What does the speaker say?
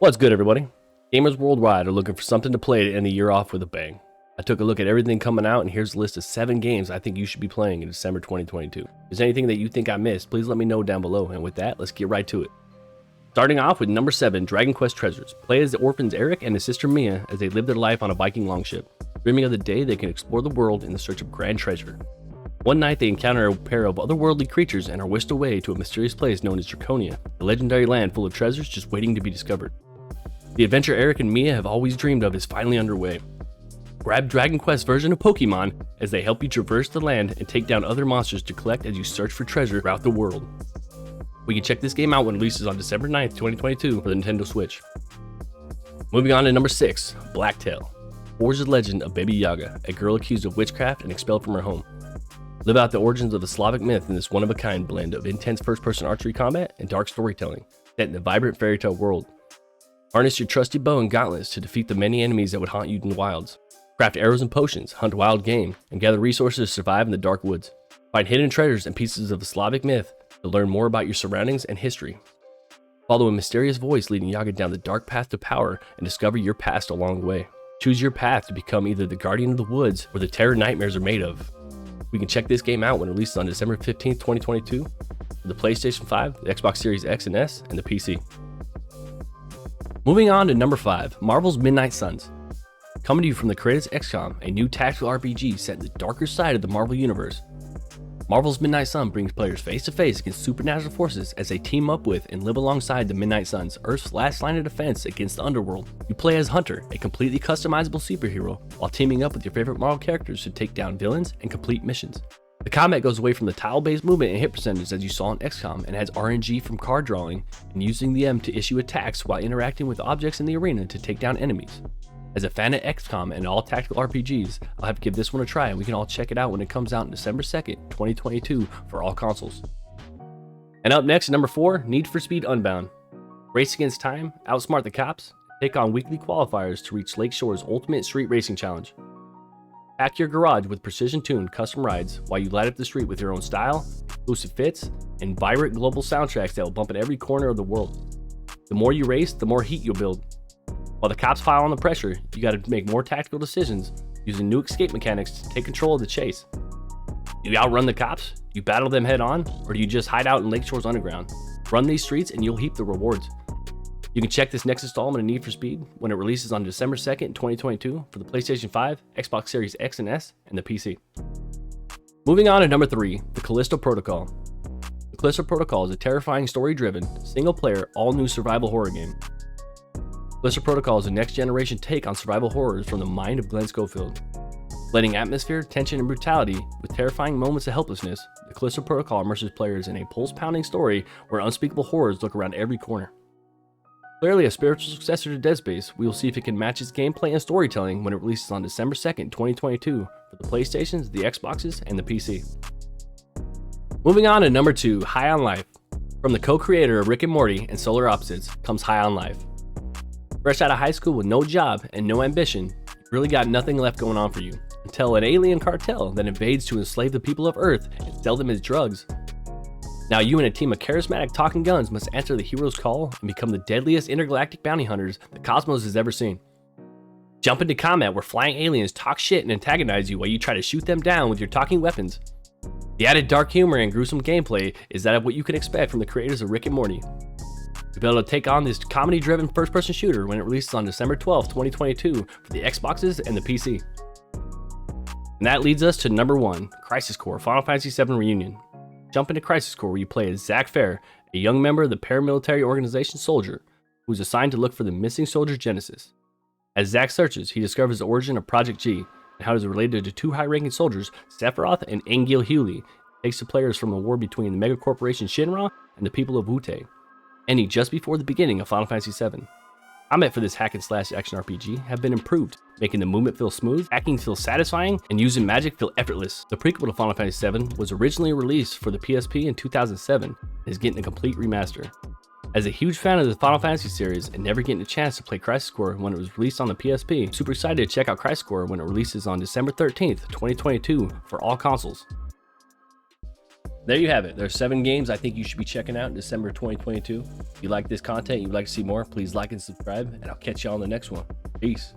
What's good, everybody? Gamers worldwide are looking for something to play to end the year off with a bang. I took a look at everything coming out, and here's a list of 7 games I think you should be playing in December 2022. If there's anything that you think I missed, please let me know down below, and with that, let's get right to it. Starting off with number 7, Dragon Quest Treasures. Play as the orphans Eric and his sister Mia as they live their life on a Viking longship, dreaming of the day they can explore the world in the search of grand treasure. One night they encounter a pair of otherworldly creatures and are whisked away to a mysterious place known as Draconia, a legendary land full of treasures just waiting to be discovered. The adventure Eric and Mia have always dreamed of is finally underway. Grab Dragon Quest version of Pokemon as they help you traverse the land and take down other monsters to collect as you search for treasure throughout the world. We can check this game out when it releases on December 9th, 2022 for the Nintendo Switch. Moving on to number 6, Blacktail. Forges the legend of Baby Yaga, a girl accused of witchcraft and expelled from her home. Live out the origins of the Slavic myth in this one-of-a-kind blend of intense first-person archery combat and dark storytelling, set in a vibrant fairy tale world. Harness your trusty bow and gauntlets to defeat the many enemies that would haunt you in the wilds. Craft arrows and potions, hunt wild game, and gather resources to survive in the dark woods. Find hidden treasures and pieces of the Slavic myth to learn more about your surroundings and history. Follow a mysterious voice leading Yaga down the dark path to power and discover your past along the way. Choose your path to become either the guardian of the woods or the terror nightmares are made of. We can check this game out when it releases on December 15th, 2022 for the PlayStation 5, the Xbox Series X and S, and the PC. Moving on to number 5, Marvel's Midnight Suns. Coming to you from the creators of XCOM, a new tactical RPG set in the darker side of the Marvel Universe. Marvel's Midnight Sun brings players face to face against supernatural forces as they team up with and live alongside the Midnight Suns, Earth's last line of defense against the underworld. You play as Hunter, a completely customizable superhero, while teaming up with your favorite Marvel characters to take down villains and complete missions. The combat goes away from the tile-based movement and hit percentage as you saw in XCOM and adds RNG from card drawing and using them to issue attacks while interacting with objects in the arena to take down enemies. As a fan of XCOM and all tactical RPGs, I'll have to give this one a try and we can all check it out when it comes out on December 2nd, 2022 for all consoles. And up next, number 4, Need for Speed Unbound. Race against time, outsmart the cops, take on weekly qualifiers to reach Lakeshore's ultimate street racing challenge. Pack your garage with precision-tuned custom rides while you light up the street with your own style, exclusive fits, and vibrant global soundtracks that will bump in every corner of the world. The more you race, the more heat you'll build. While the cops pile on the pressure, you gotta make more tactical decisions using new escape mechanics to take control of the chase. Do you outrun the cops? Do you battle them head on? Or do you just hide out in Lakeshore's underground? Run these streets and you'll heap the rewards. You can check this next installment of Need for Speed when it releases on December 2nd, 2022 for the PlayStation 5, Xbox Series X and S, and the PC. Moving on to number 3, the Callisto Protocol. The Callisto Protocol is a terrifying story-driven, single-player, all-new survival horror game. Callisto Protocol is a next-generation take on survival horrors from the mind of Glenn Schofield. Blending atmosphere, tension, and brutality with terrifying moments of helplessness, the Callisto Protocol immerses players in a pulse-pounding story where unspeakable horrors look around every corner. Clearly a spiritual successor to Dead Space, we will see if it can match its gameplay and storytelling when it releases on December 2nd, 2022 for the PlayStations, the Xboxes, and the PC. Moving on to number 2, High on Life. From the co-creator of Rick and Morty and Solar Opposites comes High on Life. Fresh out of high school with no job and no ambition, you've really got nothing left going on for you, until an alien cartel that invades to enslave the people of Earth and sell them as drugs. Now you and a team of charismatic talking guns must answer the hero's call and become the deadliest intergalactic bounty hunters the cosmos has ever seen. Jump into combat where flying aliens talk shit and antagonize you while you try to shoot them down with your talking weapons. The added dark humor and gruesome gameplay is that of what you can expect from the creators of Rick and Morty. You'll be able to take on this comedy-driven first-person shooter when it releases on December 12th, 2022 for the Xboxes and the PC. And that leads us to number 1, Crisis Core Final Fantasy VII Reunion. Jump into Crisis Core where you play as Zack Fair, a young member of the paramilitary organization Soldier, who is assigned to look for the missing soldier Genesis. As Zack searches, he discovers the origin of Project G and how it is related to 2 high-ranking soldiers, Sephiroth and Engil Hewley, takes the players from a war between the megacorporation Shinra and the people of Wu-Tai, ending just before the beginning of Final Fantasy VII. Combat for this hack-and-slash action RPG have been improved, making the movement feel smooth, hacking feel satisfying, and using magic feel effortless. The prequel to Final Fantasy VII was originally released for the PSP in 2007 and is getting a complete remaster. As a huge fan of the Final Fantasy series and never getting a chance to play Crisis Core when it was released on the PSP, I'm super excited to check out Crisis Core when it releases on December 13th, 2022 for all consoles. there you have it. There's 7 games I think you should be checking out in December 2022. If you like this content, you'd like to see more, please like and subscribe, and I'll catch you on the next one. Peace.